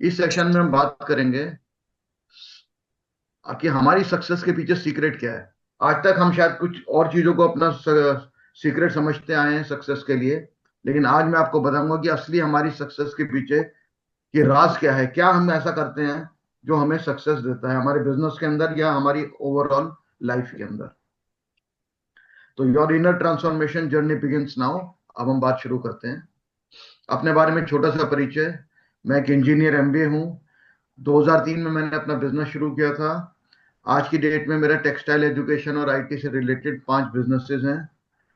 इस सेशन में हम बात करेंगे कि हमारी सक्सेस के पीछे सीक्रेट क्या है। आज तक हम शायद कुछ और चीजों को अपना सीक्रेट समझते आए हैं सक्सेस के लिए, लेकिन आज मैं आपको बताऊंगा कि असली हमारी सक्सेस के पीछे कि राज क्या है, क्या हम ऐसा करते हैं जो हमें सक्सेस देता है हमारे बिजनेस के अंदर या हमारी ओवरऑल लाइफ के अंदर। तो your inner transformation journey begins now. अब हम बात शुरू करते हैं। अपने बारे में छोटा सा परिचय। मैं एक इंजीनियर एमबीए हूँ। 2003 में मैंने अपना बिजनेस शुरू किया था। आज की डेट में मेरा टेक्सटाइल एजुकेशन और आईटी से रिलेटेड 5 बिजनेसेस हैं।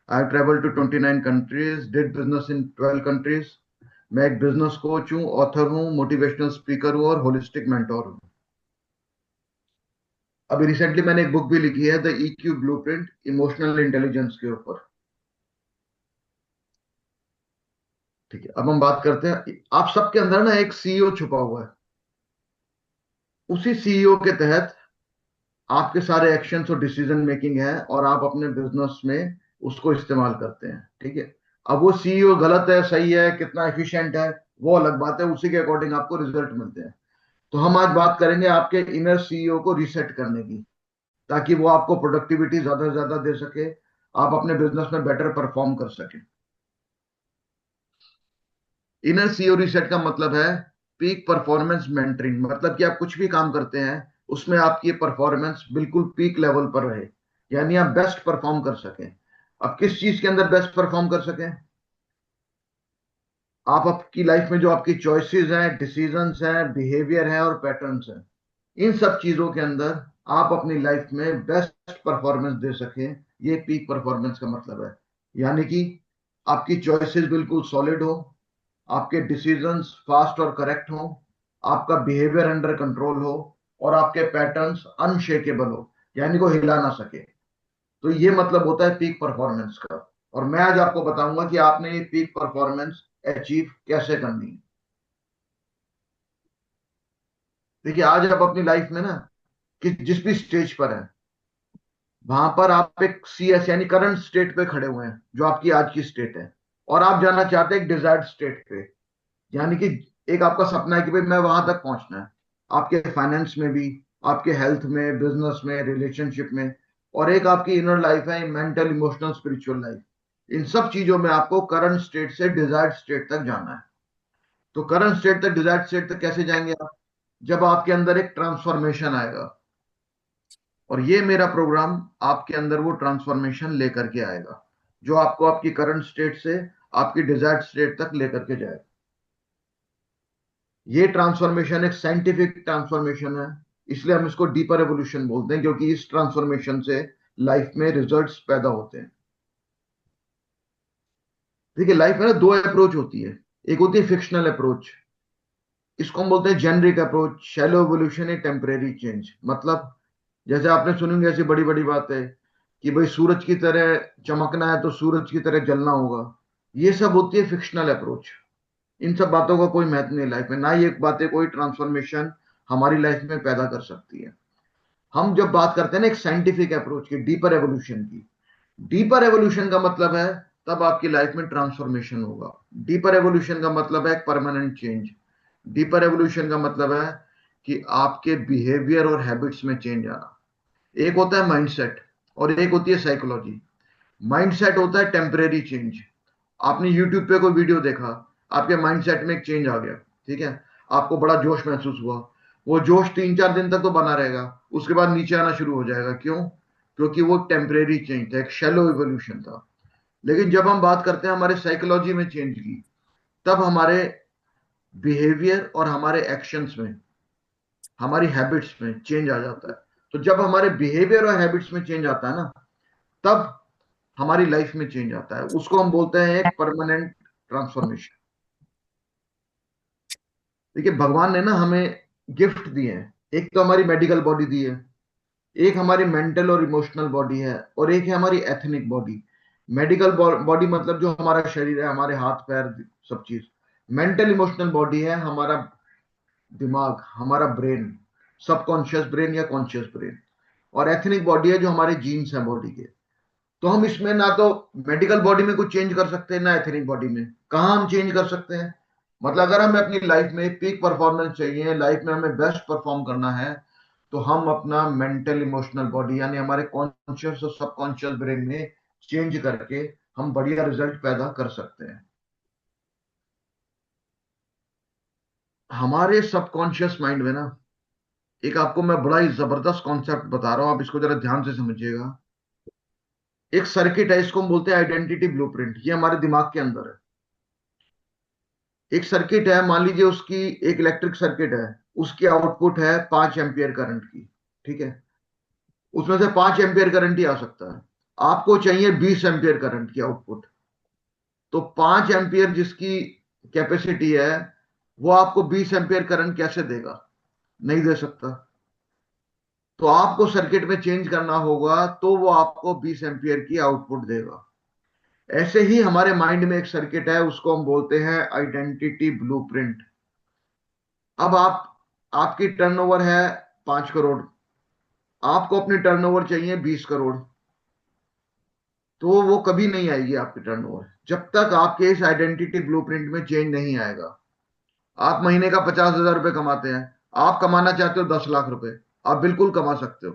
I travel to 29 countries, did business in 12 countries. मैं एक बिजनेस कोच हूँ, ऑथर हूँ, मोटिवेशनल स्पीकर हूँ और होलिस्टिक मेंटोर हूँ। अभी रिसेंटली मैंने एक बुक भी लिखी है, the EQ blueprint, emotional intelligence के ऊपर। ठीक है, अब हम बात करते हैं। आप सबके अंदर ना एक सीईओ छुपा हुआ है। उसी सीईओ के तहत आपके सारे एक्शंस और डिसीजन मेकिंग है और आप अपने बिजनेस में उसको इस्तेमाल करते हैं। ठीक है। अब वो सीईओ गलत है सही है कितना एफिशिएंट है वो अलग बात है, उसी के अकॉर्डिंग आपको रिजल्ट मिलते हैं। तो हम आज बात करेंगे आपके इनर सीईओ को रीसेट करने की, ताकि वो आपको प्रोडक्टिविटी ज्यादा से ज्यादा दे सके, आप अपने बिजनेस में बेटर परफॉर्म कर सके। इनर सीईओ रीसेट का मतलब है पीक परफॉर्मेंस मेंटरिंग, मतलब कि आप कुछ भी काम करते हैं उसमें आपकी परफॉर्मेंस बिल्कुल पीक लेवल पर रहे, यानी आप बेस्ट परफॉर्म कर सकें। अब किस चीज के अंदर बेस्ट परफॉर्म कर सकें? आप आपकी लाइफ में जो आपकी चॉइसेस हैं, डिसीजंस हैं, बिहेवियर हैं और पैटर्न्स हैं, इन सब चीजों के अंदर आप अपनी लाइफ में बेस्ट परफॉर्मेंस दे सकें, ये पीक परफॉर्मेंस का मतलब है। यानी कि आपकी चॉइसेस बिल्कुल सॉलिड हो, आपके डिसीजंस फास्ट और करेक्ट हो, आपका बिहेवियर अंडर कंट्रोल हो और आपके पैटर्न्स अनशेकेबल हो, यानी को हिला ना सके। तो ये मतलब होता है पीक परफॉर्मेंस का। और मैं आज आपको बताऊंगा कि आपने ये पीक परफॉर्मेंस अचीव कैसे करनी है। देखिए, आज आप अपनी लाइफ में ना कि जिस भी स्टेज पर है वहां पर आप एक सीएस यानी करंट स्टेट पे खड़े हुए हैं, जो आपकी आज की स्टेट है, और आप जाना चाहते हैं एक डिजायर्ड स्टेट पे। यानी कि एक आपका सपना है कि भाई मैं वहां तक पहुंचना है, आपके फाइनेंस में भी, आपके हेल्थ में, बिजनेस में, रिलेशनशिप में। और एक आपकी इनर लाइफ है, मेंटल, इमोशनल, स्पिरिचुअल लाइफ। इन सब चीजों में आपको करंट स्टेट से डिजायर्ड स्टेट तक जाना है। तो करंट स्टेट तक, डिजायर्ड स्टेट तक कैसे जाएंगे आप? जब आपके अंदर एक ट्रांसफॉर्मेशन आएगा। और ये मेरा प्रोग्राम आपके अंदर वो ट्रांसफॉर्मेशन लेकर के आएगा, जो आपको आपकी करंट स्टेट से आपकी डिजायर्ड स्टेट तक लेकर के जाए। ये ट्रांसफॉर्मेशन एक साइंटिफिक ट्रांसफॉर्मेशन है, इसलिए हम इसको डीपर एवोल्यूशन बोलते हैं, क्योंकि इस ट्रांसफॉर्मेशन से लाइफ में रिजल्ट्स पैदा होते हैं। देखिए, लाइफ में ना दो अप्रोच होती है। एक होती है फिक्शनल अप्रोच, इसको हम बोलते हैं generic approach, shallow evolution, temporary change. मतलब जैसे आपने सुनेंगे ऐसी बड़ी बड़ी बात है कि भाई सूरज की तरह चमकना है तो सूरज की तरह जलना होगा। ये सब होती है फिक्शनल अप्रोच। इन सब बातों का कोई महत्व नहीं लाइफ में, ना ये बातें कोई ट्रांसफॉर्मेशन हमारी लाइफ में पैदा कर सकती है। हम जब बात करते हैं ना एक साइंटिफिक अप्रोच की, डीपर एवोल्यूशन की, डीपर एवोल्यूशन का मतलब है तब आपकी लाइफ में ट्रांसफॉर्मेशन होगा। डीपर एवोल्यूशन का मतलब है परमानेंट चेंज। डीपर एवोल्यूशन का मतलब है कि आपके बिहेवियर और हैबिट्स में चेंज आना। एक होता है माइंडसेट और एक होती है साइकोलॉजी। माइंडसेट होता है टेम्परेरी चेंज। आपने यूट्यूब पे कोई वीडियो देखा, आपके माइंडसेट में एक चेंज आ गया, ठीक है, आपको बड़ा जोश महसूस हुआ। वो जोश 3-4 दिन तक तो बना रहेगा, उसके बाद नीचे आना शुरू हो जाएगा। क्यों? क्योंकि वो टेम्परेरी चेंज था, एक शैलो इवोल्यूशन था। लेकिन जब हम बात करते हैं हमारे साइकोलॉजी में चेंज की, तब हमारे बिहेवियर और हमारे एक्शंस में, हमारी हैबिट्स में चेंज आ जाता है। तो जब हमारे बिहेवियर और हैबिट्स में चेंज आता है ना, तब हमारी लाइफ में चेंज आता है। उसको हम बोलते हैं एक परमानेंट ट्रांसफॉर्मेशन। देखिए, भगवान ने ना हमें गिफ्ट दिए हैं। एक तो हमारी मेडिकल बॉडी दी है, एक हमारी मेंटल और इमोशनल बॉडी है, और एक है हमारी एथनिक बॉडी। मेडिकल बॉडी मतलब जो हमारा शरीर है, हमारे हाथ पैर सब चीज। मेंटल इमोशनल बॉडी है हमारा दिमाग, हमारा ब्रेन, सबकॉन्शियस ब्रेन या कॉन्शियस ब्रेन। और एथनिक बॉडी है जो हमारे जीन्स हैं बॉडी के। तो हम इसमें ना तो मेडिकल बॉडी में कुछ चेंज कर सकते हैं, ना एथनिक बॉडी में। कहाँ हम चेंज कर सकते हैं? मतलब अगर हमें अपनी लाइफ में पीक परफॉर्मेंस चाहिए, लाइफ में हमें बेस्ट परफॉर्म करना है, तो हम अपना मेंटल इमोशनल बॉडी यानी हमारे कॉन्शियस और सबकॉन्शियस ब्रेन में चेंज करके हम बढ़िया रिजल्ट पैदा कर सकते हैं। हमारे सबकॉन्शियस माइंड में ना, एक आपको मैं बड़ा ही जबरदस्त कॉन्सेप्ट बता रहा हूं, आप इसको जरा ध्यान से समझिएगा। एक सर्किट है, इसको हम बोलते हैं आइडेंटिटी ब्लूप्रिंट, ये हमारे दिमाग के अंदर है। एक सर्किट है, मान लीजिए उसकी, एक इलेक्ट्रिक सर्किट है, उसकी आउटपुट है 5 एम्पियर करंट की, ठीक है। उसमें से 5 एम्पियर करंट ही आ सकता है, आपको चाहिए 20 एम्पियर करंट की आउटपुट। तो 5 एम्पियर जिसकी कैपेसिटी है, वो आपको 20 एम्पियर करंट कैसे देगा? नहीं दे सकता। तो आपको सर्किट में चेंज करना होगा, तो वो आपको 20 एम्पियर की आउटपुट देगा। ऐसे ही हमारे माइंड में एक सर्किट है, उसको हम बोलते हैं आइडेंटिटी ब्लूप्रिंट। अब आपकी टर्नओवर है 5 करोड़, आपको अपनी टर्नओवर चाहिए 20 करोड़। तो वो कभी नहीं आएगी आपकी टर्नओवर, जब तक आपके इस आइडेंटिटी ब्लूप्रिंट में चेंज नहीं आएगा। आप महीने का 50,000 रुपए कमाते हैं, आप कमाना चाहते हो 10 लाख रुपए, आप बिल्कुल कमा सकते हो।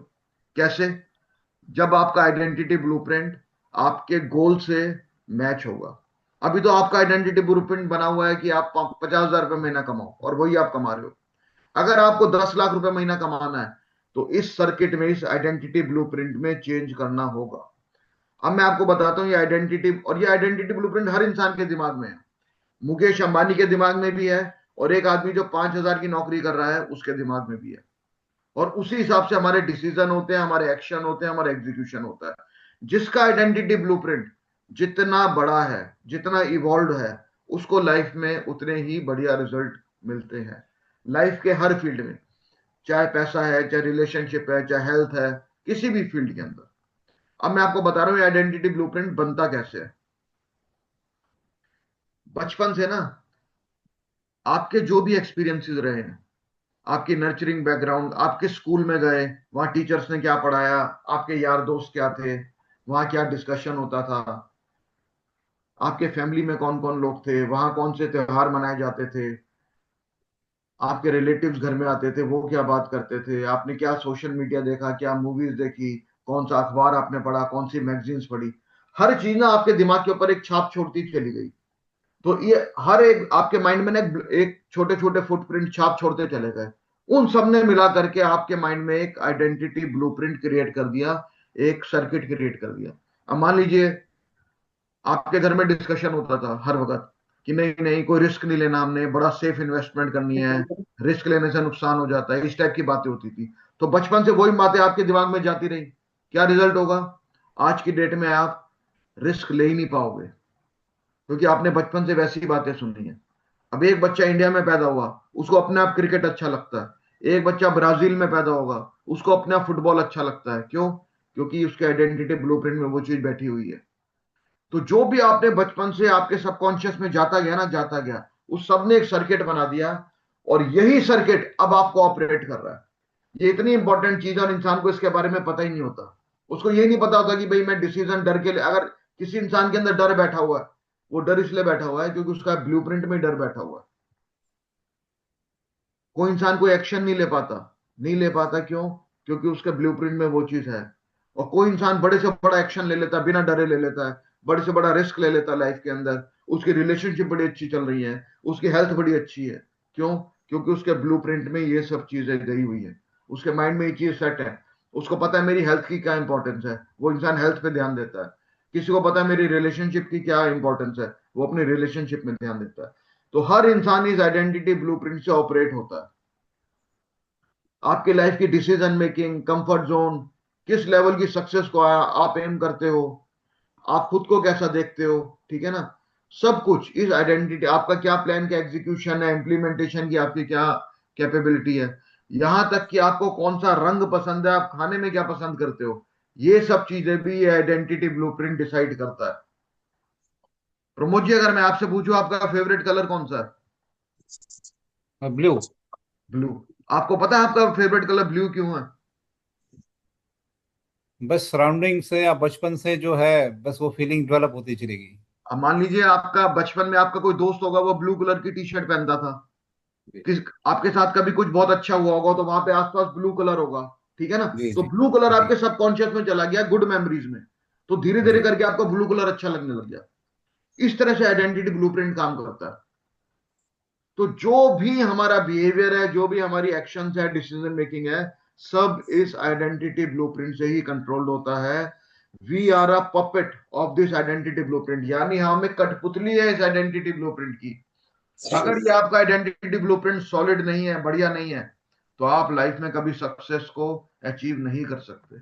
कैसे? जब आपका आइडेंटिटी ब्लूप्रिंट आपके गोल से मैच होगा। अभी तो आपका आइडेंटिटी ब्लूप्रिंट बना हुआ है कि आप 50,000 रुपये महीना कमाओ, और वही आप कमा रहे हो। अगर आपको 10 लाख रुपए महीना कमाना है, तो इस सर्किट में, इस आइडेंटिटी ब्लूप्रिंट में चेंज करना होगा। अब मैं आपको बताता हूँ, ये आइडेंटिटी, और ये आइडेंटिटी ब्लूप्रिंट हर इंसान के दिमाग में है। मुकेश अंबानी के दिमाग में भी है, और एक आदमी जो 5,000 की नौकरी कर रहा है उसके दिमाग में भी है। और उसी हिसाब से हमारे डिसीजन होते हैं, हमारे एक्शन होते हैं, हमारा एग्जीक्यूशन होता है। जिसका आइडेंटिटी ब्लूप्रिंट जितना बड़ा है, जितना इवॉल्व है, उसको लाइफ में उतने ही बढ़िया रिजल्ट मिलते हैं, लाइफ के हर फील्ड में। चाहे पैसा है, चाहे रिलेशनशिप है, चाहे हेल्थ है, किसी भी फील्ड के अंदर। अब मैं आपको बता रहा हूं आइडेंटिटी ब्लूप्रिंट बनता कैसे है। बचपन से ना, आपके जो भी एक्सपीरियंसेस रहे हैं, आपकी नर्चरिंग बैकग्राउंड, आपके स्कूल में गए, वहां टीचर्स ने क्या पढ़ाया, आपके यार दोस्त क्या थे, वहां क्या डिस्कशन होता था, आपके फैमिली में कौन कौन लोग थे, वहां कौन से त्योहार मनाए जाते थे, आपके रिलेटिव्स घर में आते थे, वो क्या बात करते थे, आपने क्या सोशल मीडिया देखा, क्या मूवीज देखी, कौन सा अखबार आपने पढ़ा, कौन सी मैगजीन्स पढ़ी, हर चीज ना आपके दिमाग के ऊपर एक छाप छोड़ती चली गई। तो ये हर एक आपके माइंड में ना एक छोटे छोटे फुटप्रिंट छाप छोड़ते चले गए। उन सब ने मिला करके आपके माइंड में एक आइडेंटिटी ब्लूप्रिंट क्रिएट कर दिया, एक सर्किट क्रिएट कर दिया। अब मान लीजिए आपके घर में डिस्कशन होता था हर वक्त कि नहीं नहीं, कोई रिस्क नहीं लेना, हमने बड़ा सेफ इन्वेस्टमेंट करनी है, रिस्क लेने से नुकसान हो जाता है, इस टाइप की बातें होती थी। तो बचपन से वही बातें आपके दिमाग में जाती रही। क्या रिजल्ट होगा? आज की डेट में आप रिस्क ले ही नहीं पाओगे, क्योंकि आपने बचपन से वैसी बातें सुनी है। अब एक बच्चा इंडिया में पैदा हुआ, उसको अपने आप क्रिकेट अच्छा लगता है। एक बच्चा ब्राजील में पैदा होगा, उसको अपने आप फुटबॉल अच्छा लगता है। क्यों? क्योंकि उसके आइडेंटिटी ब्लूप्रिंट में वो चीज बैठी हुई है। तो जो भी आपने बचपन से आपके सबकॉन्शियस में जाता गया ना, जाता गया, उस सब ने एक सर्किट बना दिया, और यही सर्किट अब आपको ऑपरेट कर रहा है। ये इतनी इंपॉर्टेंट चीज है, और इंसान को इसके बारे में पता ही नहीं होता। उसको ये नहीं पता होता कि भाई मैं डिसीजन डर के लिए, अगर किसी इंसान के अंदर डर बैठा हुआ है, वो डर इसलिए बैठा हुआ है क्योंकि उसका ब्लूप्रिंट में डर बैठा हुआ है। कोई इंसान कोई एक्शन नहीं ले पाता, नहीं ले पाता क्यों? क्योंकि उसके ब्लूप्रिंट में वो चीज है। और कोई इंसान बड़े से बड़ा एक्शन ले लेता है, बिना डरे ले लेता है, बड़े से बड़ा रिस्क ले लेता है लाइफ के अंदर। उसकी रिलेशनशिप बड़ी अच्छी चल रही है, उसकी हेल्थ बड़ी अच्छी है। क्यों? क्योंकि उसके ब्लूप्रिंट में ये सब चीजें गई हुई है, उसके माइंड में ये चीज सेट है। उसको पता है मेरी हेल्थ की क्या इंपॉर्टेंस है, वो इंसान हेल्थ पे ध्यान देता है। किसी को पता है मेरी रिलेशनशिप की क्या इंपॉर्टेंस है, वो अपनी रिलेशनशिप में ध्यान देता है। तो हर इंसान इस आइडेंटिटी ब्लूप्रिंट से ऑपरेट होता है। आपकी लाइफ की डिसीजन मेकिंग, कंफर्ट जोन, किस लेवल की सक्सेस को आप एम करते हो, आप खुद को कैसा देखते हो, ठीक है ना, सब कुछ इस आइडेंटिटी, आपका क्या प्लान का एग्जीक्यूशन है, इंप्लीमेंटेशन की आपकी क्या कैपेबिलिटी है, यहां तक कि आपको कौन सा रंग पसंद है, आप खाने में क्या पसंद करते हो, ये सब चीजें भी ये आइडेंटिटी ब्लूप्रिंट डिसाइड करता है। प्रमोद जी, अगर मैं आपसे पूछूं आपका फेवरेट कलर कौन सा है? ब्लू। ब्लू। आपको पता है आपका फेवरेट कलर ब्लू क्यों है? बस सराउंडिंग से या बचपन से जो है, बस वो फीलिंग डेवलप होती चली गई। अब मान लीजिए आपका बचपन में आपका कोई दोस्त होगा, वो ब्लू कलर की टी शर्ट पहनता था, जी किस आपके साथ कभी कुछ बहुत अच्छा हुआ होगा तो वहां पे आसपास ब्लू कलर होगा, ठीक है ना। जी तो जी ब्लू कलर जी आपके सबकॉन्शियस में चला गया, गुड मेमोरीज में। तो धीरे धीरे जी करके आपको ब्लू कलर अच्छा लगने लग गया। इस तरह से आइडेंटिटी ब्लूप्रिंट काम करता है। तो जो भी हमारा बिहेवियर है, जो भी हमारी एक्शंस है, डिसीजन मेकिंग है, सब इस आइडेंटिटी ब्लूप्रिंट से ही कंट्रोल्ड होता है। We are a puppet of this identity blueprint, यानी हम एक कठपुतली है इस आइडेंटिटी ब्लूप्रिंट की। अगर ये आपका आइडेंटिटी ब्लूप्रिंट सॉलिड नहीं है, बढ़िया नहीं है, तो आप लाइफ में कभी सक्सेस को अचीव नहीं कर सकते।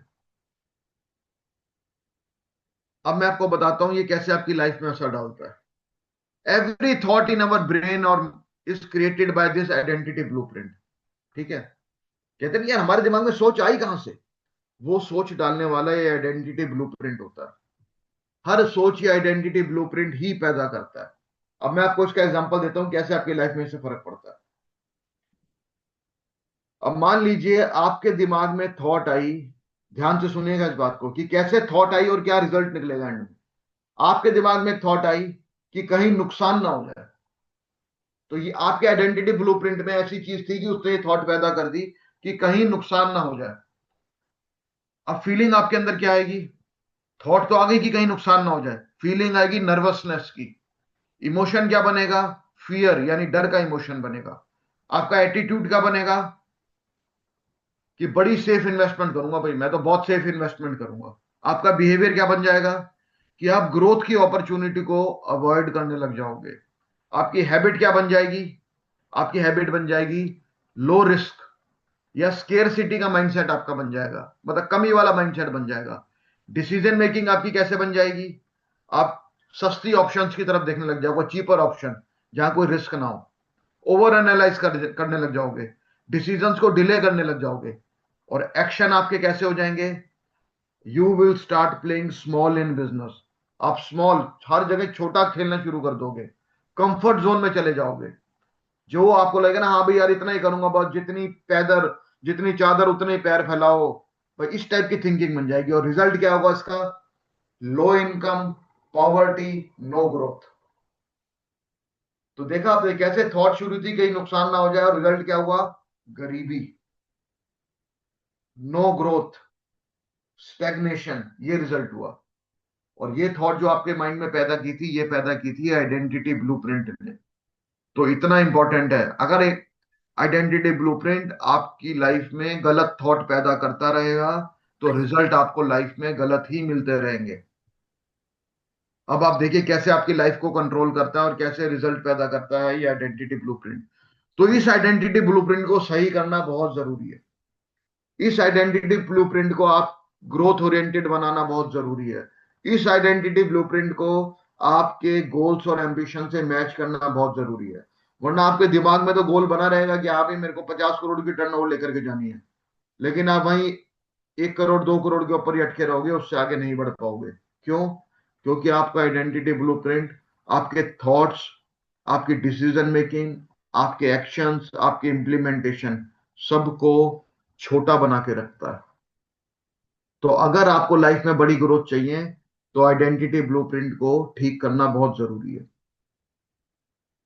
अब मैं आपको बताता हूं ये कैसे आपकी लाइफ में असर डालता है। Every thought in our brain are is created by this identity blueprint, ठीक है। कहते हैं यार हमारे दिमाग में सोच आई कहां से, वो सोच डालने वाला ये आइडेंटिटी ब्लूप्रिंट होता है। हर सोच ये आइडेंटिटी ब्लूप्रिंट ही पैदा करता है। अब मैं आपको इसका एग्जांपल देता हूं कैसे आपकी लाइफ में इससे फर्क पड़ता है। अब मान लीजिए आपके दिमाग में थॉट आई, ध्यान से सुनिएगा इस बात को कि कैसे थॉट आई और क्या रिजल्ट निकलेगा एंड में। आपके दिमाग में थॉट आई कि कहीं नुकसान ना हो जाए, तो ये आपके आइडेंटिटी ब्लूप्रिंट में ऐसी चीज थी कि उसने ये थॉट पैदा कर दी कि कहीं नुकसान ना हो जाए। अब फीलिंग आपके अंदर क्या आएगी, थॉट तो आ गई कि कहीं नुकसान ना हो जाए, फीलिंग आएगी नर्वसनेस की। इमोशन क्या बनेगा, फियर यानी डर का इमोशन बनेगा। आपका एटीट्यूड क्या बनेगा कि बड़ी सेफ इन्वेस्टमेंट करूंगा भाई, मैं तो बहुत सेफ इन्वेस्टमेंट करूंगा। आपका बिहेवियर क्या बन जाएगा कि आप ग्रोथ की अपॉर्चुनिटी को अवॉइड करने लग जाओगे। आपकी हैबिट क्या बन जाएगी, आपकी हैबिट बन जाएगी लो रिस्क या स्केरसिटी का माइंडसेट आपका बन जाएगा, मतलब कमी वाला माइंडसेट बन जाएगा। डिसीजन मेकिंग आपकी कैसे बन जाएगी, आप सस्ती ऑप्शंस की तरफ देखने लग जाओगे, चीपर ऑप्शन जहां कोई रिस्क ना हो। ओवर एनालाइज करने लग जाओगे, डिसीजंस को डिले करने लग जाओगे। और एक्शन आपके कैसे हो जाएंगे, you will start playing small in business. आप स्मॉल, हर जगह छोटा खेलना शुरू कर दोगे, कंफर्ट जोन में चले जाओगे। जो आपको लगेगा ना हाँ भाई यार इतना ही करूंगा, बस जितनी चादर उतने ही पैर फैलाओ, भाई इस टाइप की थिंकिंग बन जाएगी। और रिजल्ट क्या होगा इसका, low income, poverty, no growth. तो देखा आपने कैसे थॉट शुरू थी कहीं नुकसान ना हो जाए, और रिजल्ट क्या हुआ, गरीबी, नो ग्रोथ, स्टैग्नेशन, ये रिजल्ट हुआ। और ये थॉट जो आपके माइंड में पैदा की थी, ये पैदा की थी आइडेंटिटी ब्लूप्रिंट ने। तो इतना इंपॉर्टेंट है, अगर एक आइडेंटिटी ब्लूप्रिंट आपकी लाइफ में गलत थॉट पैदा करता रहेगा, तो रिजल्ट आपको लाइफ में गलत ही मिलते रहेंगे। अब आप देखिए कैसे आपकी लाइफ को कंट्रोल करता है और कैसे रिजल्ट पैदा करता है ये आइडेंटिटी ब्लूप्रिंट। तो इस आइडेंटिटी ब्लूप्रिंट को सही करना बहुत जरूरी है। इस आइडेंटिटी ब्लूप्रिंट को आप ग्रोथ ओरिएंटेड बनाना बहुत जरूरी है। इस आइडेंटिटी ब्लूप्रिंट को आपके गोल्स और एम्बिशन से मैच करना बहुत जरूरी है। वरना आपके दिमाग में तो गोल बना रहेगा कि हाँ भाई मेरे को 50 करोड़ की टर्नओवर लेकर के जानी है, लेकिन आप वहीं 1 करोड़ 2 करोड़ के ऊपर ही अटके रहोगे, उससे आगे नहीं बढ़ पाओगे। क्यों, क्योंकि आपका आइडेंटिटी ब्लूप्रिंट आपके थॉट्स, आपकी डिसीजन मेकिंग, आपके एक्शंस, आपके इम्प्लीमेंटेशन सबको छोटा बना के रखता है। तो अगर आपको लाइफ में बड़ी ग्रोथ चाहिए, तो आइडेंटिटी ब्लूप्रिंट को ठीक करना बहुत जरूरी है।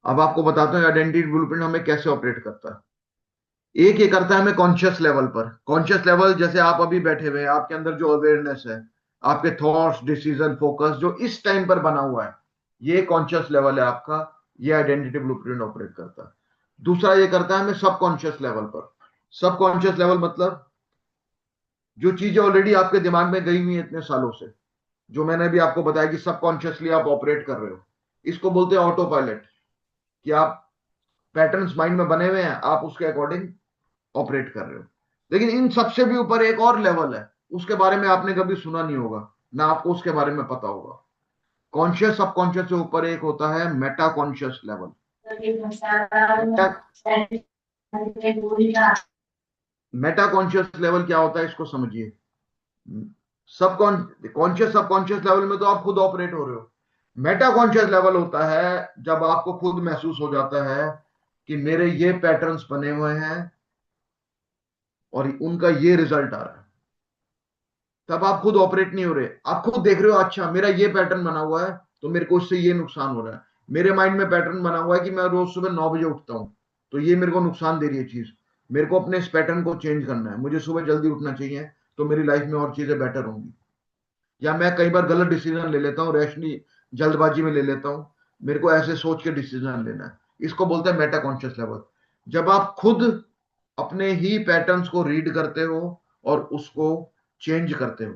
अब आपको बताता हूँ आइडेंटिटी ब्लूप्रिंट हमें कैसे ऑपरेट करता है। एक ये करता है हमें कॉन्शियस लेवल पर। कॉन्शियस लेवल जैसे आप अभी बैठे हुए हैं, आपके अंदर जो अवेयरनेस है, आपके थॉट्स, डिसीजन, फोकस जो इस टाइम पर बना हुआ है, ये कॉन्शियस लेवल है आपका। ये आइडेंटिटी ब्लूप्रिंट ऑपरेट करता है। दूसरा ये करता है हमें सबकॉन्शियस लेवल पर। सबकॉन्शियस लेवल मतलब जो चीजें ऑलरेडी आपके दिमाग में गई हुई है इतने सालों से, जो मैंने भी आपको बताया कि सबकॉन्शियसली आप ऑपरेट कर रहे हो, इसको बोलते हैं ऑटो पायलट। कि आप पैटर्न्स माइंड में बने हुए हैं, आप उसके अकॉर्डिंग ऑपरेट कर रहे हो। लेकिन इन सबसे भी ऊपर एक और लेवल है, उसके बारे में आपने कभी सुना नहीं होगा, ना आपको उसके बारे में पता होगा। कॉन्शियस सबकॉन्शियस से ऊपर एक होता है Meta conscious level. Meta Meta conscious level क्या होता है इसको समझिए। सब कॉन्शियस सबकॉन्शियस लेवल में तो आप खुद ऑपरेट हो रहे हो। मेटा कॉन्शियस लेवल होता है जब आपको खुद महसूस हो जाता है कि मेरे ये पैटर्न्स बने हुए हैं और उनका ये रिजल्ट आ रहा है। तब आप खुद ऑपरेट नहीं हो रहे, आप खुद देख रहे हो अच्छा मेरा ये पैटर्न बना हुआ है, तो मेरे को इससे ये नुकसान हो रहा है। मेरे माइंड में पैटर्न बना हुआ है कि मैं रोज सुबह 9 बजे उठता हूँ, तो ये मेरे को नुकसान दे रही है चीज। मेरे को अपने इस पैटर्न को चेंज करना है, मुझे सुबह जल्दी उठना चाहिए, तो मेरी लाइफ में और चीजें बेटर होंगी। या मैं कई बार गलत डिसीजन ले लेता हूँ, रैशनली जल्दबाजी में ले लेता हूँ। मेरे को ऐसे सोच के डिसीजन लेना है। इसको बोलते हैं मेटा कॉन्शियस लेवल। जब आप खुद अपने ही पैटर्न्स को रीड करते हो और उसको चेंज करते हो,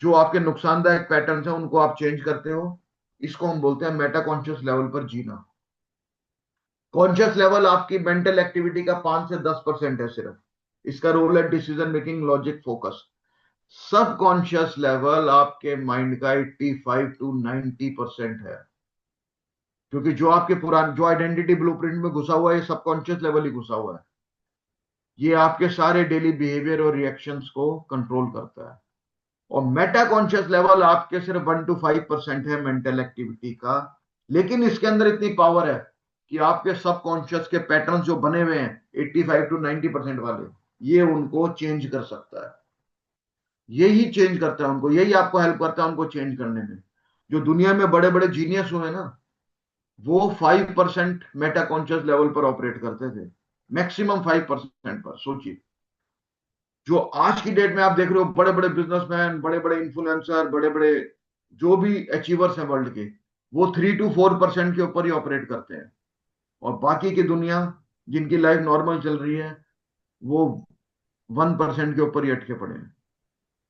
जो आपके नुकसानदायक पैटर्न्स हैं उनको आप चेंज करते हो, इसको हम बोलते हैं मेटा कॉन्शियस लेवल पर जीना। कॉन्शियस लेवल आपकी मेंटल एक्टिविटी का 5 से 10% है सिर्फ। इसका रोल है डिसीजन मेकिंग, लॉजिक, फोकस। सब कॉन्शियस लेवल आपके माइंड का 85 to 90% है। क्योंकि जो आपके पुराने जो आइडेंटिटी ब्लूप्रिंट में घुसा हुआ है, ये सबकॉन्शियस लेवल ही घुसा हुआ है। ये आपके सारे डेली बिहेवियर और रिएक्शंस को कंट्रोल करता है। और मेटा कॉन्शियस लेवल आपके सिर्फ 1 to 5% है मेंटल एक्टिविटी का। लेकिन इसके अंदर इतनी पावर है कि आपके सबकॉन्शियस के पैटर्न जो बने हुए हैं 85 to 90% वाले, ये उनको चेंज कर सकता है। यही चेंज करता है उनको, यही आपको हेल्प करता है उनको चेंज करने में। जो दुनिया में बड़े बड़े जीनियस हुए ना, वो 5% मेटा कॉन्शियस लेवल पर ऑपरेट करते थे, मैक्सिमम 5% पर। सोचिए, जो आज की डेट में आप देख रहे हो बड़े बड़े बिजनेसमैन, बड़े बड़े इन्फ्लुएंसर, बड़े बड़े जो भी अचीवर्स हैं वर्ल्ड के, वो 3 to 4% के ऊपर ही ऑपरेट करते हैं। और बाकी की दुनिया, जिनकी लाइफ नॉर्मल चल रही है, वो 1% के ऊपर ही अटके पड़े हैं।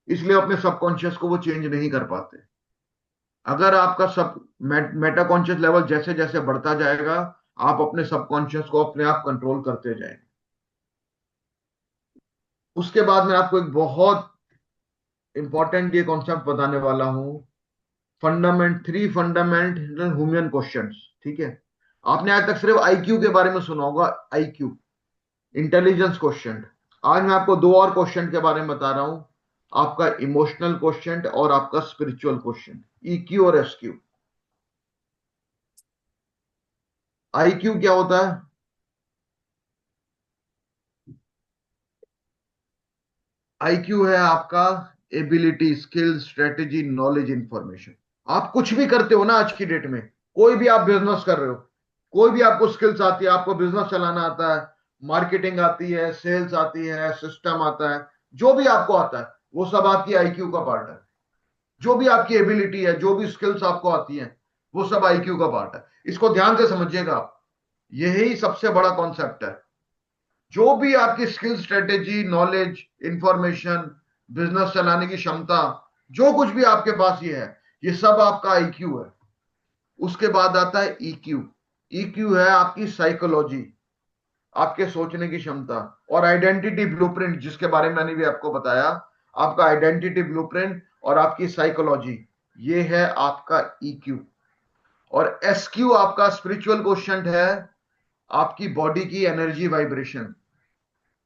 इसलिए अपने सबकॉन्शियस को वो चेंज नहीं कर पाते। अगर आपका सब मेटा कॉन्शियस लेवल जैसे जैसे बढ़ता जाएगा, आप अपने सबकॉन्शियस को अपने आप कंट्रोल करते जाएंगे। उसके बाद मैं आपको एक बहुत इंपॉर्टेंट ये कॉन्सेप्ट बताने वाला हूं। 3 फंडामेंटल ह्यूमन क्वेश्चंस। ठीक है, आपने आज तक सिर्फ आईक्यू के बारे में सुना होगा, आईक्यू, इंटेलिजेंस क्वेश्चन। आज मैं आपको दो और क्वेश्चन के बारे में बता रहा हूं, आपका इमोशनल क्वेश्चन और आपका स्पिरिचुअल क्वेश्चन, ईक्यू और एसक्यू। आईक्यू क्या होता है? आईक्यू है आपका ability, skill, strategy, knowledge, information. आप कुछ भी करते हो ना आज की डेट में, कोई भी आप बिजनेस कर रहे हो, कोई भी आपको स्किल्स आती है, आपको बिजनेस चलाना आता है, मार्केटिंग आती है, सेल्स आती है, सिस्टम आता है, जो भी आपको आता है, वो सब आपकी आईक्यू का पार्ट है। जो भी आपकी एबिलिटी है, जो भी स्किल्स आपको आती हैं, वो सब आईक्यू का पार्ट है। इसको ध्यान से समझिएगा आप, यही सबसे बड़ा कॉन्सेप्ट है। जो भी आपकी skill, strategy, knowledge, information, business चलाने की क्षमता, जो कुछ भी आपके पास ये है, ये सब आपका आईक्यू है। उसके बाद आता है ईक्यू। ईक्यू है आपकी साइकोलॉजी, आपके सोचने की क्षमता। और आइडेंटिटी ब्लूप्रिंट, जिसके बारे में मैंने भी आपको बताया, आपका आइडेंटिटी ब्लूप्रिंट और आपकी साइकोलॉजी, ये है आपका ईक्यू। और एसक्यू आपका स्पिरिचुअल क्वेश्चन है, आपकी बॉडी की एनर्जी वाइब्रेशन।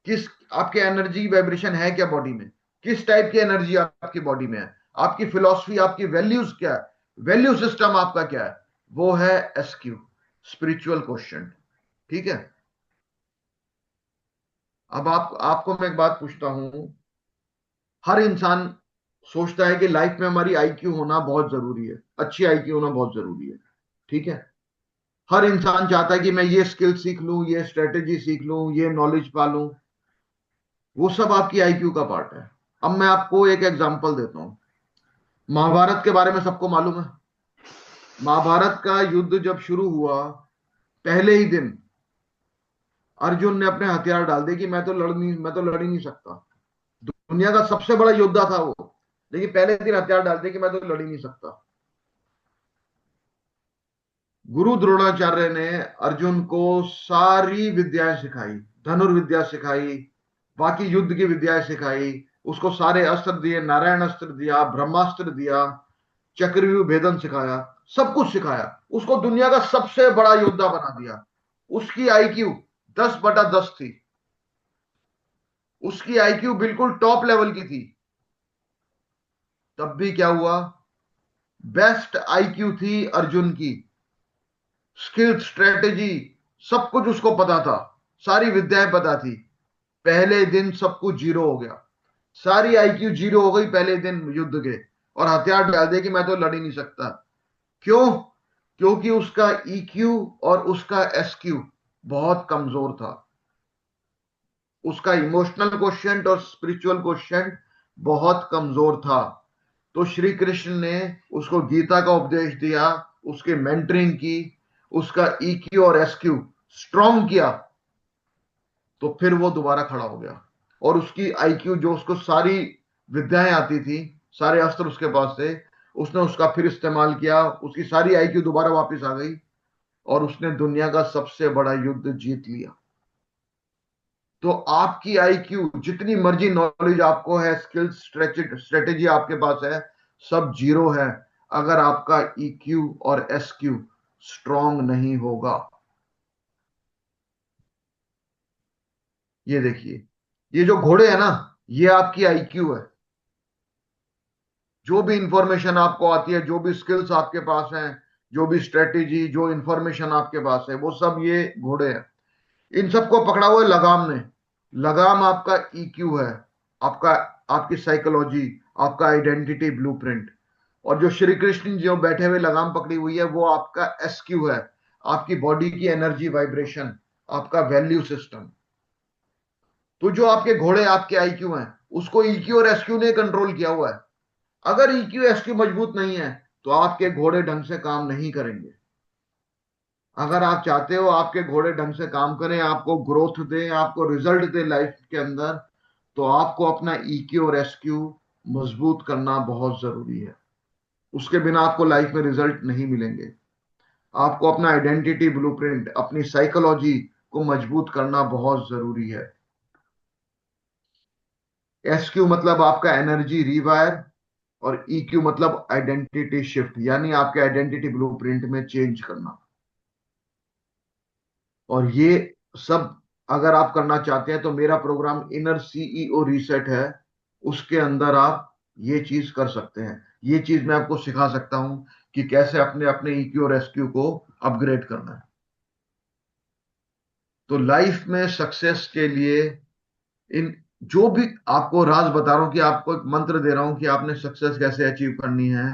किस आपके एनर्जी वाइब्रेशन है क्या बॉडी में, किस टाइप की एनर्जी आपकी बॉडी में है, आपकी फिलॉसफी, आपकी वैल्यूज क्या है, वैल्यू सिस्टम आपका क्या है, वो है एसक्यू, स्पिरिचुअल क्वेश्चन। ठीक है। अब आपको मैं एक बात पूछता हूं। हर इंसान सोचता है कि लाइफ में हमारी आईक्यू होना बहुत जरूरी है, अच्छी आईक्यू होना बहुत जरूरी है। ठीक है। हर इंसान चाहता है कि मैं ये स्किल सीख लूं, ये स्ट्रेटेजी सीख लूं, ये नॉलेज पालूं। वो सब आपकी आईक्यू का पार्ट है। अब मैं आपको एक एग्जांपल देता हूं। महाभारत के बारे में सबको मालूम है। महाभारत का युद्ध जब शुरू हुआ, पहले ही दिन अर्जुन ने अपने हथियार डाल दिए कि मैं तो लड़ ही नहीं सकता। दुनिया का सबसे बड़ा योद्धा था वो, लेकिन पहले दिन हथियार डाल दिए कि मैं तो लड़ ही नहीं सकता। गुरु द्रोणाचार्य ने अर्जुन को सारी विद्याएं सिखाई, धनुर्विद्या सिखाई, बाकी युद्ध की विद्याएं सिखाई, उसको सारे अस्त्र दिए, नारायण अस्त्र दिया, ब्रह्मास्त्र दिया, चक्रव्यूह भेदन सिखाया, सब कुछ सिखाया, उसको दुनिया का सबसे बड़ा योद्धा बना दिया। उसकी आईक्यू 10/10 थी। उसकी आईक्यू बिल्कुल टॉप लेवल की थी। तब भी क्या हुआ? बेस्ट आईक्यू थी अर्जुन की, स्किल, स्ट्रेटेजी, सब कुछ उसको पता था, सारी विद्याएं पता थी। पहले दिन सब कुछ जीरो हो गया, सारी आईक्यू जीरो हो गई पहले दिन युद्ध के, और हथियार डाल दिए कि मैं तो लड़ ही नहीं सकता। क्यों? क्योंकि उसका ईक्यू और उसका एसक्यू बहुत कमजोर था। उसका इमोशनल क्वेश्चन और स्पिरिचुअल क्वेश्चन बहुत कमजोर था। तो श्री कृष्ण ने उसको गीता का उपदेश दिया, उसकी मेंटरिंग की, उसका ईक्यू और एसक्यू स्ट्रांग किया, तो फिर वो दोबारा खड़ा हो गया। और उसकी आईक्यू, जो उसको सारी विद्याएं आती थी, सारे अस्त्र उसके पास थे, उसने उसका फिर इस्तेमाल किया, उसकी सारी आईक्यू दोबारा वापस आ गई और उसने दुनिया का सबसे बड़ा युद्ध जीत लिया। तो आपकी आईक्यू जितनी मर्जी नॉलेज आपको है, स्किल्स, स्ट्रेटेजी आपके पास है, सब जीरो है अगर आपका ईक्यू और एसक्यू स्ट्रांग नहीं होगा। ये देखिए, ये जो घोड़े है ना, ये आपकी आईक्यू है। जो भी इंफॉर्मेशन आपको आती है, जो भी स्किल्स आपके पास हैं, जो भी स्ट्रेटेजी, जो इंफॉर्मेशन आपके पास है, वो सब ये घोड़े हैं। इन सबको पकड़ा हुआ है लगाम ने। लगाम आपका ईक्यू है, आपका, आपकी साइकोलॉजी, आपका आइडेंटिटी ब्लूप्रिंट। और जो श्री कृष्ण जो बैठे हुए लगाम पकड़ी हुई है, वो आपका एसक्यू है, आपकी बॉडी की एनर्जी वाइब्रेशन, आपका वैल्यू सिस्टम। तो जो आपके घोड़े आपके आईक्यू हैं, उसको ईक्यू और एसक्यू ने कंट्रोल किया हुआ है। अगर ईक्यू एसक्यू मजबूत नहीं है, तो आपके घोड़े ढंग से काम नहीं करेंगे। अगर आप चाहते हो आपके घोड़े ढंग से काम करें, आपको ग्रोथ दे, आपको रिजल्ट दे लाइफ के अंदर, तो आपको अपना ईक्यू और एसक्यू मजबूत करना बहुत जरूरी है। उसके बिना आपको लाइफ में रिजल्ट नहीं मिलेंगे। आपको अपना आइडेंटिटी ब्लूप्रिंट, अपनी साइकोलॉजी को मजबूत करना बहुत जरूरी है। एसक्यू मतलब आपका एनर्जी रिवायर, और ईक्यू मतलब आइडेंटिटी शिफ्ट, यानी आपके आइडेंटिटी ब्लूप्रिंट में चेंज करना। और ये सब अगर आप करना चाहते हैं, तो मेरा प्रोग्राम इनर सीईओ रीसेट है, उसके अंदर आप ये चीज कर सकते हैं। ये चीज मैं आपको सिखा सकता हूं कि कैसे अपने अपने ईक्यू और एसक्यू को अपग्रेड करना है। तो लाइफ में सक्सेस के लिए इन, जो भी आपको राज बता रहा हूं, कि आपको एक मंत्र दे रहा हूं कि आपने सक्सेस कैसे अचीव करनी है।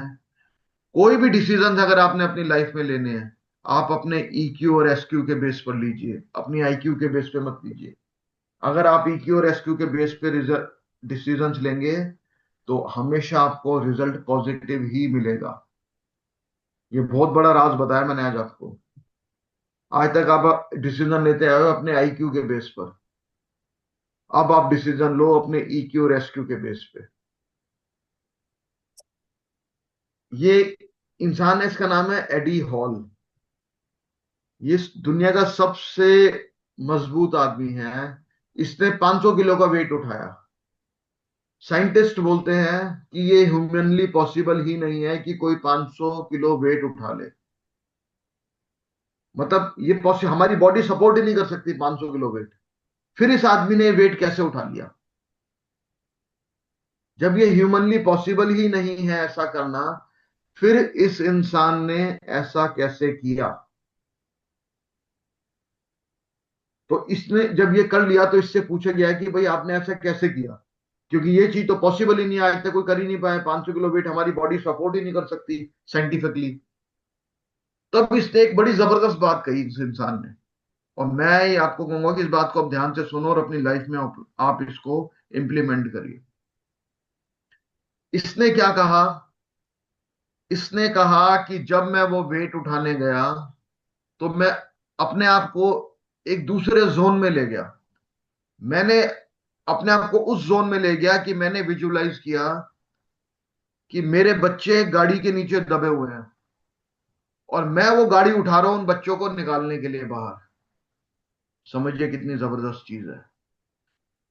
कोई भी डिसीजन अगर आपने अपनी लाइफ में लेने हैं, आप अपने ईक्यू और एसक्यू के बेस पर लीजिए, अपनी आईक्यू के बेस पे मत लीजिए। अगर आप ईक्यू और एसक्यू के बेस पे डिसीजंस लेंगे, तो हमेशा आपको रिजल्ट पॉजिटिव ही मिलेगा। ये बहुत बड़ा राज बताया मैंने आज आपको। आज तक आप डिसीजन लेते आए हो अपने आईक्यू के बेस पर, अब आप डिसीजन लो अपने ईक्यू और एसक्यू के बेस पे। ये इंसान है, इसका नाम है एडी हॉल। ये इस दुनिया का सबसे मजबूत आदमी है। इसने 500 किलो का वेट उठाया। साइंटिस्ट बोलते हैं कि ये ह्यूमनली पॉसिबल ही नहीं है कि कोई 500 किलो वेट उठा ले। मतलब ये हमारी बॉडी सपोर्ट ही नहीं कर सकती 500 किलो वेट। फिर इस आदमी ने वेट कैसे उठा लिया? जब ये ह्यूमनली पॉसिबल ही नहीं है ऐसा करना, फिर इस इंसान ने ऐसा कैसे किया? तो इसने जब ये कर लिया, तो इससे पूछा गया कि भाई आपने ऐसा कैसे किया, क्योंकि ये चीज तो पॉसिबल ही नहीं है, आज तक कोई कर ही नहीं पाया। 500 किलो वेट हमारी बॉडी सपोर्ट ही नहीं कर सकती साइंटिफिकली। तब इसने एक बड़ी जबरदस्त बात कही इस इंसान ने। और मैं ये आपको कहूंगा कि इस बात को आप ध्यान से सुनो और अपनी लाइफ में आप इसको इंप्लीमेंट करिए। इसने क्या कहा? इसने कहा कि जब मैं वो वेट उठाने गया, तो मैं अपने आप को एक दूसरे जोन में ले गया। मैंने अपने आप को उस जोन में ले गया कि मैंने विजुलाइज किया कि मेरे बच्चे गाड़ी के नीचे दबे हुए हैं, और मैं वो गाड़ी उठा रहा हूं उन बच्चों को निकालने के लिए बाहर। समझिए कितनी जबरदस्त चीज है।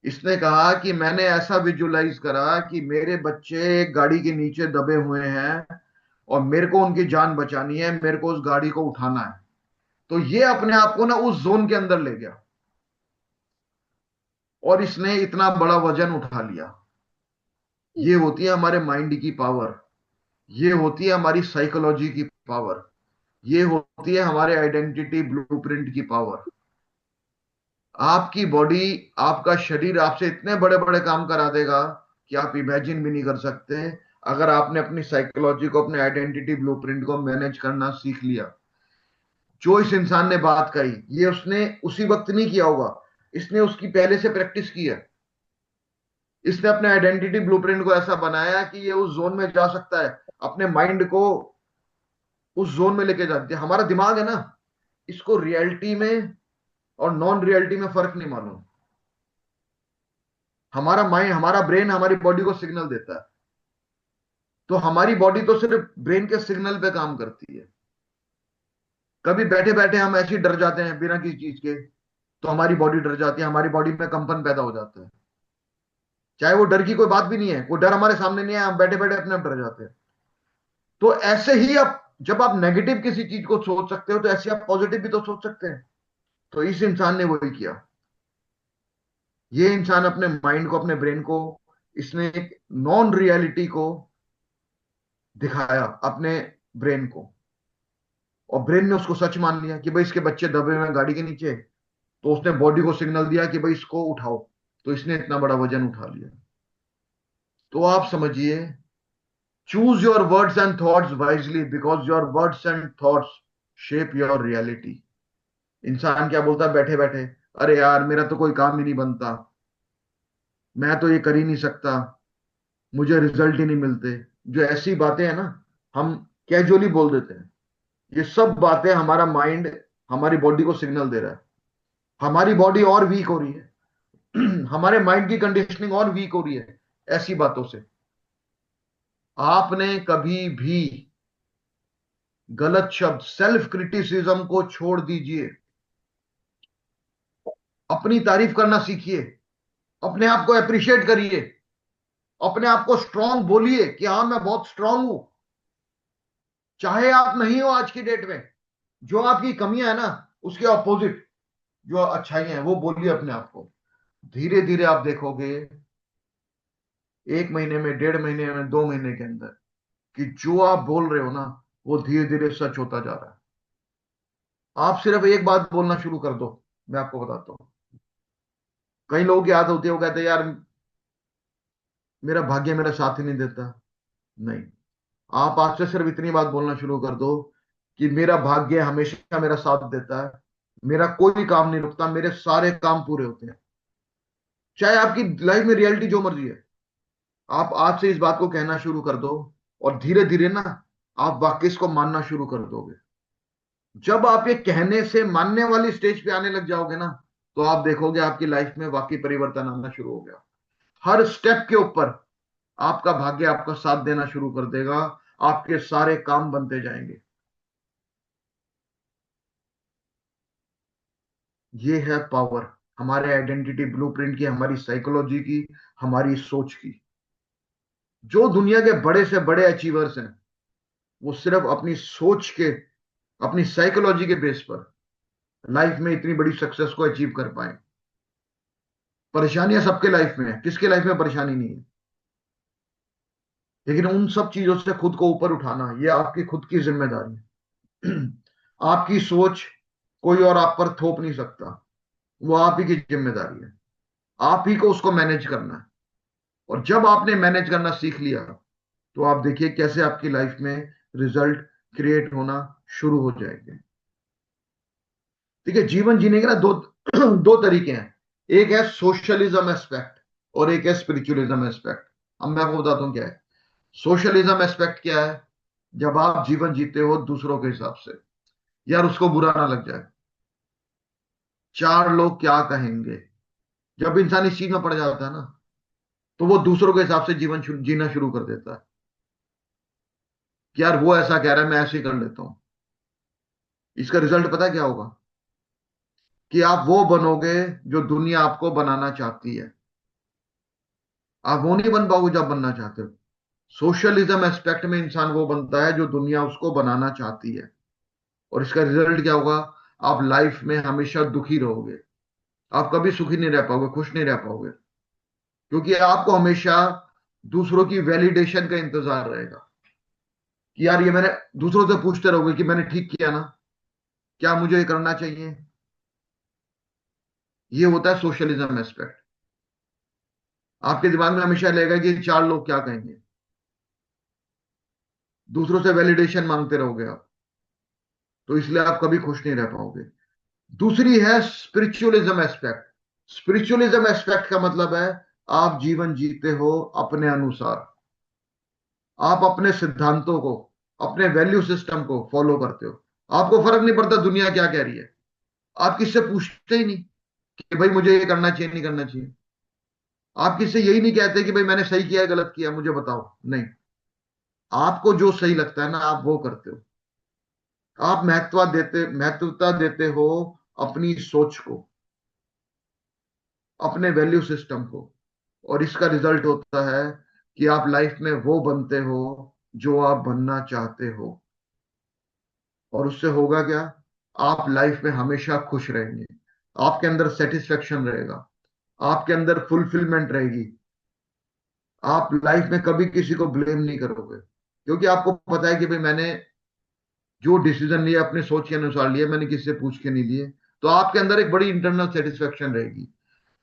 इसने कहा कि मैंने ऐसा विजुलाइज करा कि मेरे बच्चे एक गाड़ी के नीचे दबे हुए हैं, और मेरे को उनकी जान बचानी है, मेरे को उस गाड़ी को उठाना है। तो ये अपने आप को ना उस जोन के अंदर ले गया, और इसने इतना बड़ा वजन उठा लिया। ये होती है हमारे माइंड की पावर। ये होती है हमारी साइकोलॉजी की पावर। ये होती है हमारे आइडेंटिटी ब्लूप्रिंट की पावर। आपकी बॉडी, आपका शरीर आपसे इतने बड़े बड़े काम करा देगा कि आप इमेजिन भी नहीं कर सकते। अगर आपने अपनी साइकोलॉजी को, अपने आइडेंटिटी ब्लूप्रिंट को मैनेज करना सीख लिया, जो इस इंसान ने बात कही, ये उसने उसी वक्त नहीं किया होगा, इसने उसकी पहले से प्रैक्टिस की है। इसने अपने आइडेंटिटी ब्लूप्रिंट को ऐसा बनाया कि ये उस जोन में जा सकता है, अपने माइंड को उस जोन में लेके जाती है। हमारा दिमाग है ना, इसको रियलिटी में और नॉन रियलिटी में फर्क नहीं मालूम। हमारा माइंड, हमारा ब्रेन हमारी बॉडी को सिग्नल देता है, तो हमारी बॉडी तो सिर्फ ब्रेन के सिग्नल पे काम करती है। कभी बैठे बैठे हम ऐसे ही डर जाते हैं बिना किसी चीज के, तो हमारी बॉडी डर जाती है, हमारी बॉडी में कंपन पैदा हो जाता है, चाहे वो डर की कोई बात भी नहीं है, कोई डर हमारे सामने नहीं है, हम बैठे बैठे अपने आप डर जाते हैं। तो ऐसे ही आप, जब आप नेगेटिव किसी चीज को सोच सकते हो, तो ऐसे आप पॉजिटिव भी तो सोच सकते हैं। तो इस इंसान ने वही किया। ये इंसान अपने माइंड को, अपने ब्रेन को, इसने एक नॉन रियलिटी को दिखाया अपने ब्रेन को, और ब्रेन ने उसको सच मान लिया कि भाई इसके बच्चे दबे हुए हैं गाड़ी के नीचे। तो उसने बॉडी को सिग्नल दिया कि भाई इसको उठाओ, तो इसने इतना बड़ा वजन उठा लिया। तो आप समझिए, choose your words and thoughts wisely, because your words and thoughts shape your reality. इंसान क्या बोलता है बैठे बैठे, अरे यार मेरा तो कोई काम ही नहीं बनता, मैं तो ये कर ही नहीं सकता, मुझे रिजल्ट ही नहीं मिलते। जो ऐसी बातें हैं ना, हम कैजुअली बोल देते हैं, ये सब बातें हमारा माइंड हमारी बॉडी को सिग्नल दे रहा है। हमारी बॉडी और वीक हो रही है, हमारे माइंड की कंडीशनिंग और वीक हो रही है ऐसी बातों से। आपने कभी भी गलत शब्द, सेल्फ क्रिटिसिज्म को छोड़ दीजिए, अपनी तारीफ करना सीखिए, अपने आप को अप्रिशिएट करिए, अपने आप को स्ट्रांग बोलिए कि हाँ मैं बहुत स्ट्रांग हूं, चाहे आप नहीं हो आज की डेट में। जो आपकी कमियां है ना, उसके ऑपोजिट जो अच्छाई है वो बोलिए अपने आप को। धीरे धीरे आप देखोगे, 1 महीने में, 1.5 महीने में, 2 महीने के अंदर, कि जो आप बोल रहे हो ना, वो धीरे धीरे सच होता जा रहा है। आप सिर्फ एक बात बोलना शुरू कर दो। मैं आपको बताता हूँ, कई लोगों की आदत होती है, वो कहते हैं यार मेरा भाग्य मेरा साथ ही नहीं देता। नहीं, आप आज से सिर्फ इतनी बात बोलना शुरू कर दो कि मेरा भाग्य हमेशा मेरा साथ देता है, मेरा कोई काम नहीं रुकता, मेरे सारे काम पूरे होते हैं। चाहे आपकी लाइफ में रियलिटी जो मर्जी है, आप आज से इस बात को कहना शुरू कर दो, और धीरे धीरे ना आप वाकई इसको मानना शुरू कर दोगे। जब आप ये कहने से मानने वाली स्टेज पे आने लग जाओगे ना, तो आप देखोगे आपकी लाइफ में वाकई परिवर्तन आना शुरू हो गया। हर स्टेप के ऊपर आपका भाग्य आपका साथ देना शुरू कर देगा, आपके सारे काम बनते जाएंगे। ये है पावर हमारे आइडेंटिटी ब्लूप्रिंट की, हमारी साइकोलॉजी की, हमारी सोच की। जो दुनिया के बड़े से बड़े अचीवर्स हैं, वो सिर्फ अपनी सोच के, अपनी साइकोलॉजी के बेस पर लाइफ में इतनी बड़ी सक्सेस को अचीव कर पाए। परेशानियां सबके लाइफ में है, किसके लाइफ में परेशानी नहीं है, लेकिन उन सब चीजों से खुद को ऊपर उठाना, ये आपकी खुद की जिम्मेदारी है। आपकी सोच कोई और आप पर थोप नहीं सकता, वो आप ही की जिम्मेदारी है। आप ही को उसको मैनेज करना है। और जब आपने मैनेज करना सीख लिया, तो आप देखिए कैसे आपकी लाइफ में रिजल्ट क्रिएट होना शुरू हो जाएंगे। ठीक है, जीवन जीने के ना दो दो तरीके हैं। एक है सोशलिज्म एस्पेक्ट, और एक है स्पिरिचुअलिज्म एस्पेक्ट। अब मैं आपको बताता हूँ क्या है सोशलिज्म एस्पेक्ट। क्या है? जब आप जीवन जीते हो दूसरों के हिसाब से, यार उसको बुरा ना लग जाए, चार लोग क्या कहेंगे, जब इंसान इस चीज में पड़ जाता है ना, तो वो दूसरों के हिसाब से जीवन जीना शुरू कर देता है कि यार वो ऐसा कह रहा है, मैं ऐसे ही कर लेता हूं। इसका रिजल्ट पता है क्या होगा? कि आप वो बनोगे जो दुनिया आपको बनाना चाहती है। आप वो नहीं बन पाओगे जो आप बनना चाहते हो। सोशलिज्म एस्पेक्ट में इंसान वो बनता है जो दुनिया उसको बनाना चाहती है। और इसका रिजल्ट क्या होगा? आप लाइफ में हमेशा दुखी रहोगे, आप कभी सुखी नहीं रह पाओगे, खुश नहीं रह पाओगे, क्योंकि आपको हमेशा दूसरों की वैलिडेशन का इंतजार रहेगा कि यार ये मैंने, दूसरों से पूछते रहोगे कि मैंने ठीक किया ना, क्या मुझे ये करना चाहिए। ये होता है सोशलिज्म एस्पेक्ट। आपके दिमाग में हमेशा रहेगा कि चार लोग क्या कहेंगे। दूसरों से वैलिडेशन मांगते रहोगे आप, तो इसलिए आप कभी खुश नहीं रह पाओगे। दूसरी है स्पिरिचुअलिज्म एस्पेक्ट। स्पिरिचुअलिज्म एस्पेक्ट का मतलब है आप जीवन जीते हो अपने अनुसार, आप अपने सिद्धांतों को, अपने वैल्यू सिस्टम को फॉलो करते हो। आपको फर्क नहीं पड़ता दुनिया क्या कह रही है, आप किससे पूछते ही नहीं कि भाई मुझे ये करना चाहिए नहीं करना चाहिए। आप किससे यही नहीं कहते कि भाई मैंने सही किया है गलत किया मुझे बताओ, नहीं। आपको जो सही लगता है ना आप वो करते हो। आप महत्वता देते हो अपनी सोच को, अपने वैल्यू सिस्टम को, और इसका रिजल्ट होता है कि आप लाइफ में वो बनते हो जो आप बनना चाहते हो। और उससे होगा क्या, आप लाइफ में हमेशा खुश रहेंगे, आपके अंदर सेटिस्फेक्शन रहेगा, आपके अंदर फुलफिलमेंट रहेगी। आप लाइफ में कभी किसी को ब्लेम नहीं करोगे, क्योंकि आपको पता है कि भाई मैंने जो डिसीजन लिया अपने सोच के अनुसार लिया, मैंने किसी से पूछ के नहीं लिए। तो आपके अंदर एक बड़ी इंटरनल सेटिस्फेक्शन रहेगी।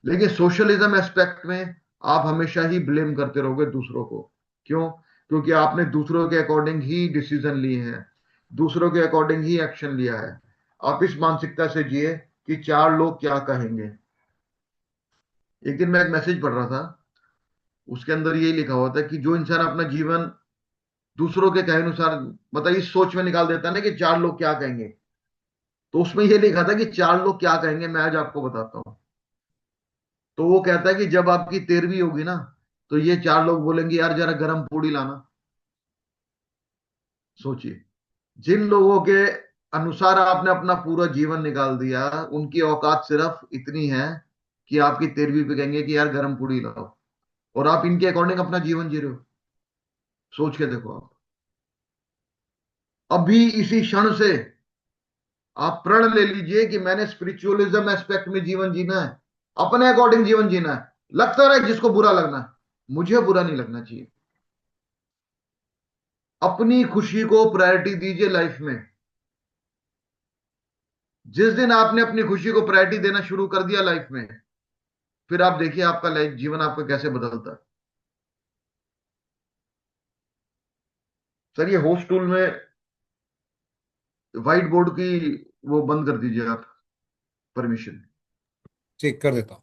लेकिन सोशलिज्म एस्पेक्ट में आप हमेशा ही ब्लेम करते रहोगे दूसरों को। क्यों? क्योंकि आपने दूसरों के अकॉर्डिंग ही डिसीजन लिए हैं, दूसरों के अकॉर्डिंग ही एक्शन लिया है। आप इस मानसिकता से जिए कि चार लोग क्या कहेंगे। एक दिन मैं एक मैसेज पढ़ रहा था, उसके अंदर यही लिखा हुआ था कि जो इंसान अपना जीवन दूसरों के कहे अनुसार, मतलब इस सोच में निकाल देता है ना कि चार लोग क्या कहेंगे, तो उसमें यह लिखा था कि चार लोग क्या कहेंगे मैं आज आपको बताता हूं। तो वो कहता है कि जब आपकी 13वीं होगी ना, तो ये चार लोग बोलेंगे यार जरा गर्म पूड़ी लाना। सोचिए, जिन लोगों के अनुसार आपने अपना पूरा जीवन निकाल दिया, उनकी औकात सिर्फ इतनी है कि आपकी 13वीं पे कहेंगे कि यार गर्म पूड़ी लाओ, और आप इनके अकॉर्डिंग अपना जीवन जी रहे हो। सोच के देखो आप, अभी इसी क्षण से आप प्रण ले लीजिए कि मैंने स्पिरिचुअलिज्म एस्पेक्ट में जीवन जीना है, अपने अकॉर्डिंग जीवन जीना है। लगता रहे जिसको बुरा लगना है, मुझे बुरा नहीं लगना चाहिए। अपनी खुशी को प्रायोरिटी दीजिए लाइफ में। जिस दिन आपने अपनी खुशी को प्रायोरिटी देना शुरू कर दिया लाइफ में, फिर आप देखिए आपका लाइफ जीवन आपका कैसे बदलता है। सर ये होस्ट टूल में व्हाइट बोर्ड की वो बंद कर दीजिए आप, परमिशन। ठीक कर देता हूँ।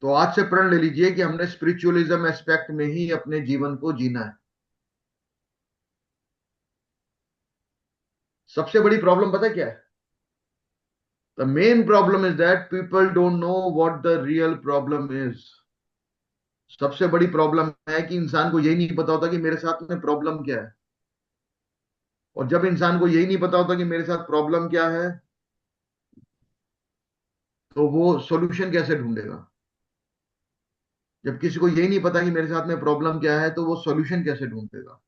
तो आज से प्रण ले लीजिए कि हमने स्पिरिचुअलिज्म एस्पेक्ट में ही अपने जीवन को जीना है। सबसे बड़ी प्रॉब्लम पता है क्या है? The main problem is that people don't know what the real problem is. सबसे बड़ी प्रॉब्लम है कि इंसान को यही नहीं पता होता कि मेरे साथ में प्रॉब्लम क्या है। और जब इंसान को यही नहीं पता होता कि मेरे साथ प्रॉब्लम क्या है, तो वो सॉल्यूशन कैसे ढूंढेगा। जब किसी को यही नहीं पता कि मेरे साथ में प्रॉब्लम क्या है, तो वो सॉल्यूशन कैसे ढूंढेगा।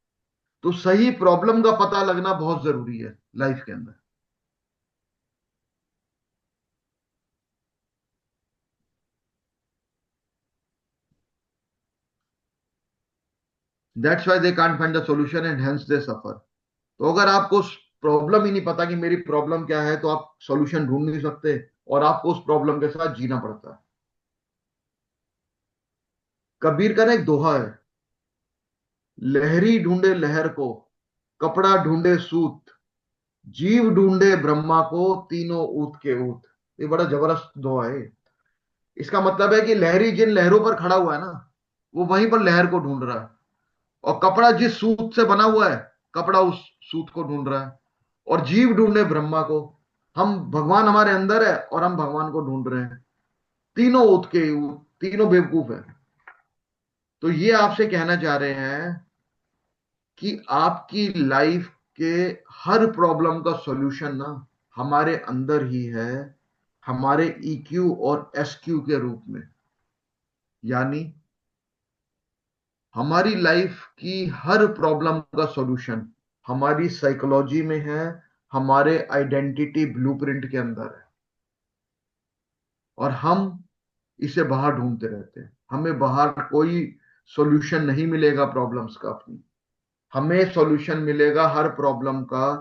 तो सही प्रॉब्लम का पता लगना बहुत जरूरी है लाइफ के अंदर। That's why they can't find the solution and hence they suffer. तो अगर आपको प्रॉब्लम ही नहीं पता कि मेरी प्रॉब्लम क्या है, तो आप सॉल्यूशन ढूंढ नहीं सकते, और आपको उस प्रॉब्लम के साथ जीना पड़ता है। कबीर का ना एक दोहा है, लहरी ढूंढे लहर को, कपड़ा ढूंढे सूत, जीव ढूंढे ब्रह्मा को, तीनों ऊत के ऊत। ये बड़ा जबरदस्त दोहा है। इसका मतलब है कि लहरी जिन लहरों पर खड़ा हुआ है ना, वो वहीं पर लहर को ढूंढ रहा है। और कपड़ा जिस सूत से बना हुआ है, कपड़ा उस सूत को ढूंढ रहा है। और जीव ढूंढे ब्रह्मा को, हम भगवान हमारे अंदर है और हम भगवान को ढूंढ रहे हैं। तीनों ऊत के ऊत, तीनों बेवकूफ है। तो ये आपसे कहना चाह रहे हैं कि आपकी लाइफ के हर प्रॉब्लम का सॉल्यूशन ना हमारे अंदर ही है, हमारे ईक्यू और एसक्यू के रूप में। यानी हमारी लाइफ की हर प्रॉब्लम का सॉल्यूशन हमारी साइकोलॉजी में है, हमारे आइडेंटिटी ब्लूप्रिंट के अंदर है। और हम इसे बाहर ढूंढते रहते हैं। हमें बाहर कोई सॉल्यूशन नहीं मिलेगा प्रॉब्लम्स का अपनी। हमें सॉल्यूशन मिलेगा हर प्रॉब्लम का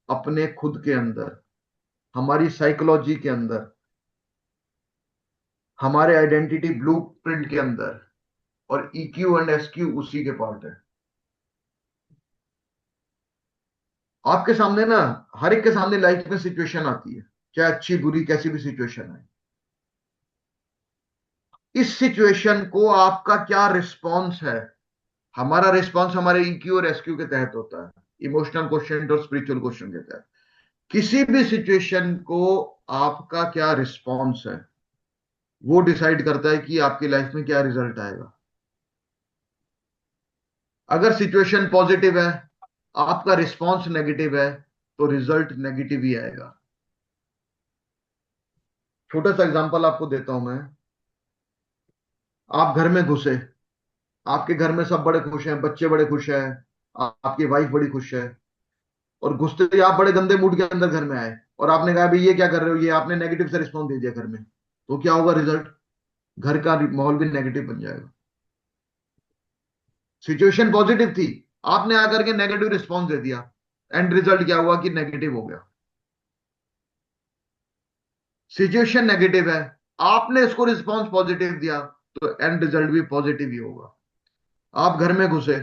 अपने खुद के अंदर, हमारी साइकोलॉजी के अंदर, हमारे आइडेंटिटी ब्लूप्रिंट के अंदर, और ईक्यू एंड एसक्यू उसी के पार्ट है। आपके सामने ना, हर एक के सामने लाइफ में सिचुएशन आती है, चाहे अच्छी बुरी कैसी भी सिचुएशन है। इस सिचुएशन को आपका क्या रिस्पॉन्स है? हमारा रिस्पॉन्स हमारे ईक्यू और एसक्यू के तहत होता है, इमोशनल क्वेश्चन और स्पिरिचुअल क्वेश्चन के तहत। किसी भी सिचुएशन को आपका क्या रिस्पॉन्स है, वो डिसाइड करता है कि आपकी लाइफ में क्या रिजल्ट आएगा। अगर सिचुएशन पॉजिटिव है, आपका रिस्पॉन्स नेगेटिव है, तो रिजल्ट नेगेटिव ही आएगा। छोटा सा एग्जांपल आपको देता हूं मैं। आप घर में घुसे, आपके घर में सब बड़े खुश हैं, बच्चे बड़े खुश हैं, आपकी वाइफ बड़ी खुश है, और घुसते ही आप बड़े गंदे मूड के अंदर घर में आए और आपने कहा भाई ये क्या कर रहे हो, ये आपने नेगेटिव से रिस्पॉन्स दे दिया घर में, तो क्या होगा रिजल्ट? घर का माहौल भी नेगेटिव बन जाएगा। सिचुएशन पॉजिटिव थी, आपने आकर के नेगेटिव रिस्पॉन्स दे दिया, एंड रिजल्ट क्या हुआ कि नेगेटिव हो गया। सिचुएशन नेगेटिव है, आपने इसको रिस्पॉन्स पॉजिटिव दिया, तो एंड रिजल्ट भी पॉजिटिव ही होगा। आप घर में घुसे,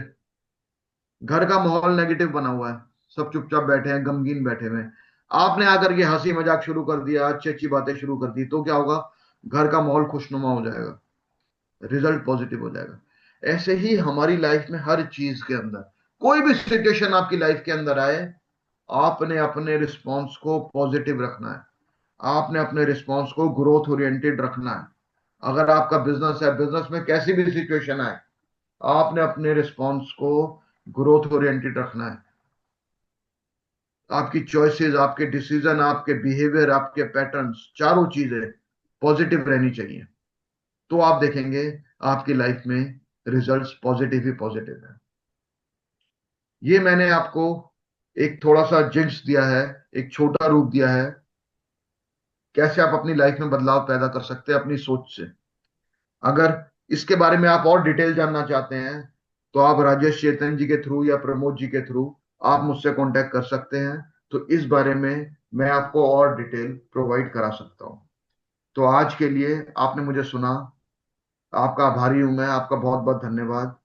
घर का माहौल नेगेटिव बना हुआ है, सब चुपचाप बैठे हैं, गमगीन बैठे हुए हैं, आपने आकर के हंसी मजाक शुरू कर दिया, अच्छी अच्छी बातें शुरू कर दी, तो क्या होगा? घर का माहौल खुशनुमा हो जाएगा, रिजल्ट पॉजिटिव हो जाएगा। ऐसे ही हमारी लाइफ में हर चीज के अंदर, कोई भी सिचुएशन आपकी लाइफ के अंदर आए, आपने अपने रिस्पॉन्स को पॉजिटिव रखना है, आपने अपने रिस्पॉन्स को ग्रोथ ओरिएंटेड रखना है। अगर आपका बिजनेस है, बिजनेस में कैसी भी सिचुएशन आए, आपने अपने रिस्पॉन्स को ग्रोथ ओरिएंटेड रखना है। आपकी चॉइसेस, आपके डिसीजन, आपके बिहेवियर, आपके पैटर्न्स, चारों चीजें पॉजिटिव रहनी चाहिए, तो आप देखेंगे आपकी लाइफ में रिजल्ट्स पॉजिटिव ही पॉजिटिव है। ये मैंने आपको एक थोड़ा सा जिंक्स दिया है, एक छोटा रूप दिया है, कैसे आप अपनी लाइफ में बदलाव पैदा कर सकते हैं अपनी सोच से। अगर इसके बारे में आप और डिटेल जानना चाहते हैं, तो आप राजेश चेतन जी के थ्रू या प्रमोद जी के थ्रू आप मुझसे कांटेक्ट कर सकते हैं, तो इस बारे में मैं आपको और डिटेल प्रोवाइड करा सकता हूं। तो आज के लिए आपने मुझे सुना, आपका आभारी हूं मैं, आपका बहुत बहुत धन्यवाद।